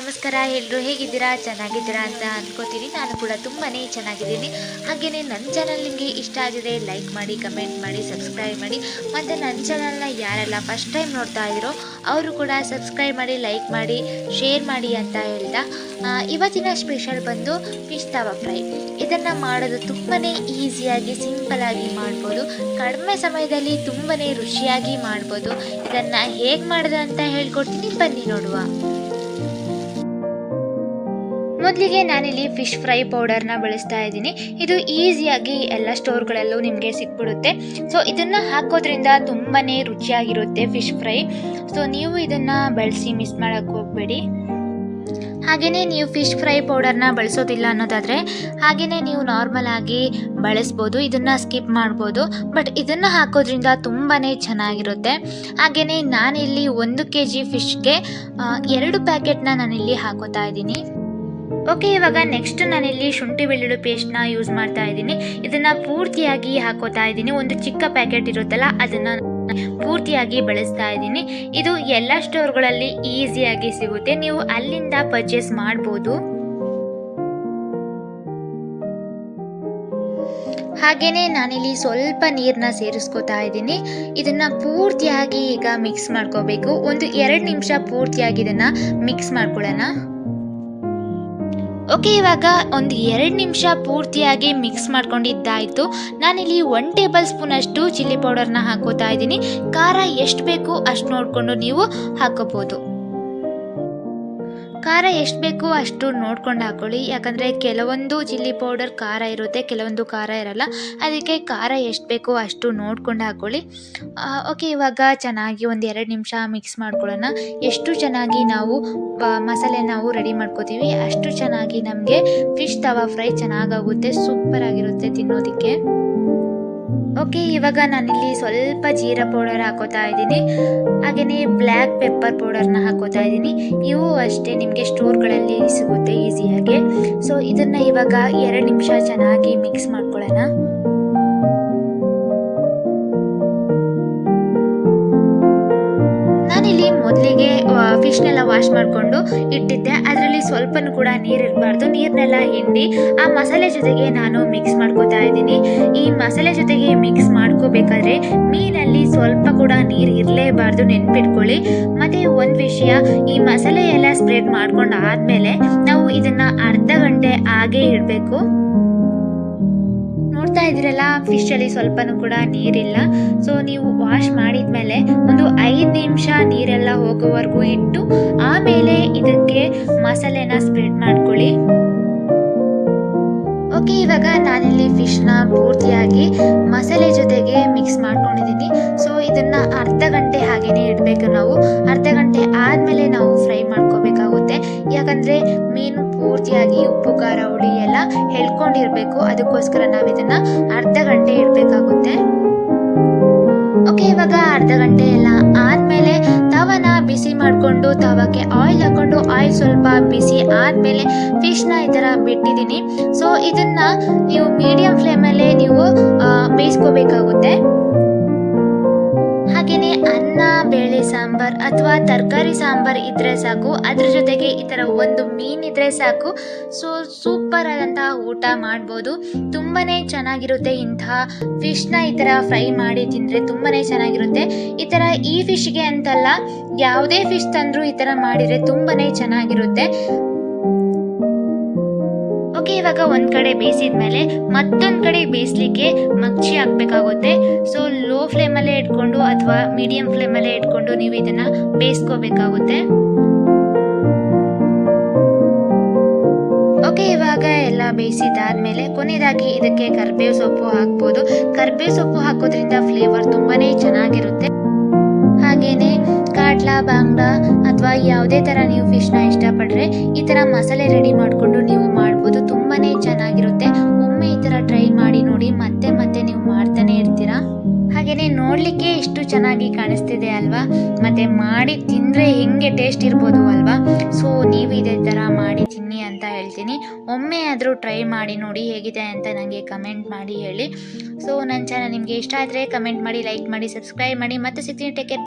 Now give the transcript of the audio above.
ನಮಸ್ಕಾರ ಎಲ್ಲರೂ ಹೇಗಿದ್ದೀರಾ? ಚೆನ್ನಾಗಿದ್ದೀರಾ ಅಂತ ಅಂದ್ಕೋತೀನಿ. ನಾನು ಕೂಡ ತುಂಬಾ ಚೆನ್ನಾಗಿದ್ದೀನಿ. ಹಾಗೆಯೇ ನನ್ನ ಚಾನಲ್ ನಿಮಗೆ ಇಷ್ಟ ಆಗಿದೆ ಲೈಕ್ ಮಾಡಿ, ಕಮೆಂಟ್ ಮಾಡಿ, ಸಬ್ಸ್ಕ್ರೈಬ್ ಮಾಡಿ. ಮತ್ತು ನನ್ನ ಚಾನಲ್ನ ಯಾರೆಲ್ಲ ಫಸ್ಟ್ ಟೈಮ್ ನೋಡ್ತಾ ಇದ್ದೀರೋ ಅವರು ಕೂಡ ಸಬ್ಸ್ಕ್ರೈಬ್ ಮಾಡಿ, ಲೈಕ್ ಮಾಡಿ, ಶೇರ್ ಮಾಡಿ ಅಂತ ಹೇಳ್ತಾ ಇವತ್ತಿನ ಸ್ಪೆಷಲ್ ಬಂದು ಫಿಶ್ ತವಾ ಫ್ರೈ. ಇದನ್ನು ಮಾಡೋದು ತುಂಬಾ ಈಸಿಯಾಗಿ ಸಿಂಪಲಾಗಿ ಮಾಡ್ಬೋದು. ಕಡಿಮೆ ಸಮಯದಲ್ಲಿ ತುಂಬಾ ರುಚಿಯಾಗಿ ಮಾಡ್ಬೋದು. ಇದನ್ನು ಹೇಗೆ ಮಾಡೋದು ಅಂತ ಹೇಳ್ಕೊಡ್ತೀನಿ, ಬನ್ನಿ ನೋಡುವ. ಮೊದಲಿಗೆ ನಾನಿಲ್ಲಿ ಫಿಶ್ ಫ್ರೈ ಪೌಡರ್ನ ಬಳಸ್ತಾ ಇದ್ದೀನಿ. ಇದು ಈಸಿಯಾಗಿ ಎಲ್ಲ ಸ್ಟೋರ್ಗಳಲ್ಲೂ ನಿಮಗೆ ಸಿಕ್ಬಿಡುತ್ತೆ. ಸೊ ಇದನ್ನು ಹಾಕೋದ್ರಿಂದ ತುಂಬಾ ರುಚಿಯಾಗಿರುತ್ತೆ ಫಿಶ್ ಫ್ರೈ. ಸೊ ನೀವು ಇದನ್ನು ಬಳಸಿ ಮಿಸ್ ಮಾಡೋಕ್ಕೆ ಹೋಗಬೇಡಿ. ಹಾಗೆಯೇ ನೀವು ಫಿಶ್ ಫ್ರೈ ಪೌಡರ್ನ ಬಳಸೋದಿಲ್ಲ ಅನ್ನೋದಾದರೆ ಹಾಗೆಯೇ ನೀವು ನಾರ್ಮಲ್ ಆಗಿ ಬಳಸ್ಬೋದು, ಇದನ್ನು ಸ್ಕಿಪ್ ಮಾಡ್ಬೋದು. ಬಟ್ ಇದನ್ನು ಹಾಕೋದ್ರಿಂದ ತುಂಬಾ ಚೆನ್ನಾಗಿರುತ್ತೆ. ಹಾಗೆಯೇ ನಾನಿಲ್ಲಿ 1 kg ಫಿಶ್ಗೆ 2 ಪ್ಯಾಕೆಟ್ನ ನಾನಿಲ್ಲಿ ಹಾಕೋತಾ ಇದ್ದೀನಿ. ಓಕೆ, ಇವಾಗ ನೆಕ್ಸ್ಟ್ ನಾನಿಲ್ಲಿ ಶುಂಠಿ ಬೆಳ್ಳುಳ್ಳಿ ಪೇಸ್ಟ್ನ ಯೂಸ್ ಮಾಡ್ತಾ ಇದ್ದೀನಿ. ಇದನ್ನು ಪೂರ್ತಿಯಾಗಿ ಹಾಕೋತಾ ಇದ್ದೀನಿ. ಒಂದು ಚಿಕ್ಕ ಪ್ಯಾಕೆಟ್ ಇರುತ್ತಲ್ಲ ಅದನ್ನು ಪೂರ್ತಿಯಾಗಿ ಬಳಸ್ತಾ ಇದ್ದೀನಿ. ಇದು ಎಲ್ಲ ಸ್ಟೋರ್ಗಳಲ್ಲಿ ಈಸಿಯಾಗಿ ಸಿಗುತ್ತೆ, ನೀವು ಅಲ್ಲಿಂದ ಪರ್ಚೇಸ್ ಮಾಡ್ಬೋದು. ಹಾಗೆಯೇ ನಾನಿಲ್ಲಿ ಸ್ವಲ್ಪ ನೀರನ್ನ ಸೇರಿಸ್ಕೋತಾ ಇದ್ದೀನಿ. ಇದನ್ನು ಪೂರ್ತಿಯಾಗಿ ಈಗ ಮಿಕ್ಸ್ ಮಾಡ್ಕೋಬೇಕು. ಒಂದು 2 ನಿಮಿಷ ಪೂರ್ತಿಯಾಗಿ ಇದನ್ನು ಮಿಕ್ಸ್ ಮಾಡ್ಕೊಳ್ಳೋಣ. ಓಕೆ, ಇವಾಗ ಒಂದು 2 ನಿಮಿಷ ಪೂರ್ತಿಯಾಗಿ ಮಿಕ್ಸ್ ಮಾಡ್ಕೊಂಡಿದ್ದಾಯಿತು. ನಾನಿಲ್ಲಿ 1 ಟೇಬಲ್ ಸ್ಪೂನ್ ಅಷ್ಟು ಚಿಲ್ಲಿ ಪೌಡರ್ನ ಹಾಕೋತಾ ಇದ್ದೀನಿ. ಖಾರ ಎಷ್ಟು ಬೇಕು ಅಷ್ಟು ನೋಡಿಕೊಂಡು ನೀವು ಹಾಕೋಬೋದು. ಖಾರ ಎಷ್ಟು ಬೇಕು ಅಷ್ಟು ನೋಡ್ಕೊಂಡು ಹಾಕ್ಕೊಳ್ಳಿ. ಯಾಕಂದರೆ ಕೆಲವೊಂದು ಚಿಲ್ಲಿ ಪೌಡರ್ ಖಾರ ಇರುತ್ತೆ, ಕೆಲವೊಂದು ಖಾರ ಇರಲ್ಲ. ಅದಕ್ಕೆ ಖಾರ ಎಷ್ಟು ಬೇಕೋ ಅಷ್ಟು ನೋಡ್ಕೊಂಡು ಹಾಕ್ಕೊಳ್ಳಿ. ಓಕೆ, ಇವಾಗ ಚೆನ್ನಾಗಿ ಒಂದು 2 ನಿಮಿಷ ಮಿಕ್ಸ್ ಮಾಡ್ಕೊಳ್ಳೋಣ. ಎಷ್ಟು ಚೆನ್ನಾಗಿ ನಾವು ಮಸಾಲೆ ನಾವು ರೆಡಿ ಮಾಡ್ಕೋತೀವಿ ಅಷ್ಟು ಚೆನ್ನಾಗಿ ನಮಗೆ ಫಿಶ್ ತವಾ ಫ್ರೈ ಚೆನ್ನಾಗಾಗುತ್ತೆ, ಸೂಪರಾಗಿರುತ್ತೆ ತಿನ್ನೋದಕ್ಕೆ. ಓಕೆ, ಇವಾಗ ನಾನಿಲ್ಲಿ ಸ್ವಲ್ಪ ಜೀರಾ ಪೌಡರ್ ಹಾಕೋತಾ ಇದ್ದೀನಿ. ಹಾಗೆಯೇ ಬ್ಲ್ಯಾಕ್ ಪೆಪ್ಪರ್ ಪೌಡರ್ನ ಹಾಕೋತಾ ಇದ್ದೀನಿ. ಇವು ಅಷ್ಟೇ ನಿಮಗೆ ಸ್ಟೋರ್ಗಳಲ್ಲಿ ಸಿಗುತ್ತೆ ಈಸಿಯಾಗಿ. ಸೊ ಇದನ್ನು ಇವಾಗ 2 ನಿಮಿಷ ಚೆನ್ನಾಗಿ ಮಿಕ್ಸ್ ಮಾಡ್ಕೊಳ್ಳೋಣ. ನಾನಿಲ್ಲಿ ಮೊದಲಿಗೆ ಫಿಶ್ನೆಲ್ಲ ವಾಶ್ ಮಾಡಿಕೊಂಡು ಇಟ್ಟಿದ್ದೆ. ಅದರಲ್ಲಿ ಸ್ವಲ್ಪನೂ ಕೂಡ ನೀರಿರಬಾರ್ದು. ನೀರನ್ನೆಲ್ಲ ಹಿಂಡಿ ಆ ಮಸಾಲೆ ಜೊತೆಗೆ ನಾನು ಮಿಕ್ಸ್ ಮಾಡ್ಕೋತಾ ಇದ್ದೀನಿ. ಈ ಮಸಾಲೆ ಜೊತೆಗೆ ಮಿಕ್ಸ್ ಮಾಡ್ಕೋಬೇಕಾದ್ರೆ ಮೀನಲ್ಲಿ ಸ್ವಲ್ಪ ಕೂಡ ನೀರು ಇರಲೇಬಾರ್ದು, ನೆನ್ಪಿಟ್ಕೊಳ್ಳಿ. ಮತ್ತು ಒಂದು ವಿಷಯ, ಈ ಮಸಾಲೆ ಎಲ್ಲ ಸ್ಪ್ರೆಡ್ ಮಾಡ್ಕೊಂಡು ಆದಮೇಲೆ ನಾವು ಇದನ್ನು ಅರ್ಧ ಗಂಟೆ ಹಾಗೇ ಇಡಬೇಕು. ನೋಡ್ತಾ ಇದ್ದೀರಲ್ಲ, ಫಿಶಲ್ಲಿ ಸ್ವಲ್ಪನೂ ಕೂಡ ನೀರಿಲ್ಲ. ಸೊ ನೀವು ವಾಶ್ ಮಾಡಿದ್ಮೇಲೆ ಒಂದು 5 ನಿಮಿಷ ನೀರೆಲ್ಲ ಹೋಗೋವರೆಗೂ ಇಟ್ಟು ಆಮೇಲೆ ಇದಕ್ಕೆ ಮಸಾಲೆನ ಸ್ಪ್ರೆಡ್ ಮಾಡ್ಕೊಳ್ಳಿ. ಓಕೆ, ಇವಾಗ ನಾನಿಲ್ಲಿ ಫಿಶ್ನ ಪೂರ್ತಿಯಾಗಿ ಮಸಾಲೆ ಜೊತೆಗೆ ಮಿಕ್ಸ್ ಮಾಡ್ಕೊಂಡಿದ್ದೀನಿ. ಸೊ ಇದನ್ನು ಅರ್ಧ ಗಂಟೆ ಹಾಗೇ ಇಡಬೇಕು ನಾವು. ಅರ್ಧ ಗಂಟೆ ಆದಮೇಲೆ ನಾವು ಫ್ರೈ ಮಾಡ್ಕೋಬೇಕಾಗುತ್ತೆ. ಯಾಕಂದರೆ ಮೀನು ಪೂರ್ತಿಯಾಗಿ ಉಪ್ಪು ಖಾರ ಹುಳಿ ಎಲ್ಲ ಹೇಳ್ಕೊಂಡಿರಬೇಕು. ಅದಕ್ಕೋಸ್ಕರ ನಾವು ಇದನ್ನು ಅರ್ಧ ಗಂಟೆ ಇಡಬೇಕಾಗುತ್ತೆ. ಓಕೆ, ಇವಾಗ ಅರ್ಧ ಗಂಟೆ ಎಲ್ಲ ಆದಮೇಲೆ ತವನ ಬಿಸಿ ಮಾಡಿಕೊಂಡು ತವಕ್ಕೆ ಆಯಿಲ್ ಹಾಕ್ಕೊಂಡು ಆಯಿಲ್ ಸ್ವಲ್ಪ ಬಿಸಿ ಆದಮೇಲೆ ಫಿಶ್ನ ಈ ಥರ ಬಿಟ್ಟಿದ್ದೀನಿ. ಸೊ ಇದನ್ನು ನೀವು ಮೀಡಿಯಮ್ ಫ್ಲೇಮಲ್ಲೇ ನೀವು ಬೇಯಿಸ್ಕೋಬೇಕಾಗುತ್ತೆ. ಹಾಗೆಯೇ ಅನ್ನ, ಬೇಳೆ ಸಾಂಬಾರು ಅಥವಾ ತರಕಾರಿ ಸಾಂಬಾರು ಇದ್ದರೆ ಸಾಕು. ಅದ್ರ ಜೊತೆಗೆ ಈ ಥರ ಒಂದು ಮೀನಿದ್ರೆ ಸಾಕು. ಸೊ ಸೂಪರ್ ಆದಂತಹ ಊಟ ಮಾಡ್ಬೋದು. ತುಂಬಾ ಚೆನ್ನಾಗಿರುತ್ತೆ. ಇಂತಹ ಫಿಶ್ನ ಈ ಥರ ಫ್ರೈ ಮಾಡಿ ತಿಂದರೆ ತುಂಬಾ ಚೆನ್ನಾಗಿರುತ್ತೆ. ಈ ಥರ ಈ ಫಿಶ್ಗೆ ಅಂತಲ್ಲ, ಯಾವುದೇ ಫಿಶ್ ತಂದರೂ ಈ ಥರ ಮಾಡಿದರೆ ತುಂಬಾ ಚೆನ್ನಾಗಿರುತ್ತೆ. ಓಕೆ, ಇವಾಗ ಒಂದು ಕಡೆ ಬೇಯಿಸಿದ್ಮೇಲೆ ಮತ್ತೊಂದು ಕಡೆ ಬೇಯಿಸ್ಲಿಕ್ಕೆ ಮಗ್ಚಿ ಹಾಕಬೇಕಾಗುತ್ತೆ. ಸೊ ಲೋ ಫ್ಲೇಮಲ್ಲೇ ಇಟ್ಕೊಂಡು ಅಥವಾ ಮೀಡಿಯಂ ಫ್ಲೇಮಲ್ಲೇ ಇಟ್ಕೊಂಡು ನೀವು ಇದನ್ನು ಬೇಯಿಸ್ಕೋಬೇಕಾಗುತ್ತೆ. ಓಕೆ, ಇವಾಗ ಎಲ್ಲ ಬೇಯಿಸಿದಾದ್ಮೇಲೆ ಕೊನೆಯದಾಗಿ ಇದಕ್ಕೆ ಕರಿಬೇವು ಸೊಪ್ಪು ಹಾಕ್ಬೋದು. ಕರಿಬೇವು ಸೊಪ್ಪು ಹಾಕೋದ್ರಿಂದ ಫ್ಲೇವರ್ ತುಂಬಾ ಚೆನ್ನಾಗಿರುತ್ತೆ. ಹಾಗೆಯೇ ಕಾಟ್ಲಾ, ಬಾಂಗ್ಡಾ ಅಥವಾ ಯಾವುದೇ ಥರ ನೀವು ಫಿಶ್ನ ಇಷ್ಟಪಟ್ಟರೆ ಈ ಥರ ಮಸಾಲೆ ರೆಡಿ ಮಾಡಿಕೊಂಡು ನೀವು ಮಾಡ್ಬೋದು. ತುಂಬಾ ಚೆನ್ನಾಗಿರುತ್ತೆ. ಒಮ್ಮೆ ಈ ಥರ ಟ್ರೈ ಮಾಡಿ ನೋಡಿ, ಮತ್ತೆ ಮತ್ತೆ ನೀವು ಮಾಡ್ತಾನೆ ಇರ್ತೀರಾ. ಹಾಗೆಯೇ ನೋಡಲಿಕ್ಕೆ ಎಷ್ಟು ಚೆನ್ನಾಗಿ ಕಾಣಿಸ್ತಿದೆ ಅಲ್ವಾ? ಮತ್ತು ಮಾಡಿ ತಿಂದರೆ ಹೆಂಗೆ ಟೇಸ್ಟ್ ಇರ್ಬೋದು ಅಲ್ವಾ? ಸೊ ನೀವು ಇದೇ ಥರ ಮಾಡಿ ತಿನ್ನಿ ಅಂತ ಹೇಳ್ತೀನಿ. ಒಮ್ಮೆ ಆದರೂ ಟ್ರೈ ಮಾಡಿ ನೋಡಿ ಹೇಗಿದೆ ಅಂತ ನನಗೆ ಕಮೆಂಟ್ ಮಾಡಿ ಹೇಳಿ. ಸೊ ನನ್ನ ಚಾನಲ್ ನಿಮಗೆ ಇಷ್ಟ ಆದರೆ ಕಮೆಂಟ್ ಮಾಡಿ, ಲೈಕ್ ಮಾಡಿ, ಸಬ್ಸ್ಕ್ರೈಬ್ ಮಾಡಿ. ಮತ್ತೆ ಸಿಗ್ತೀನಿ. Take care.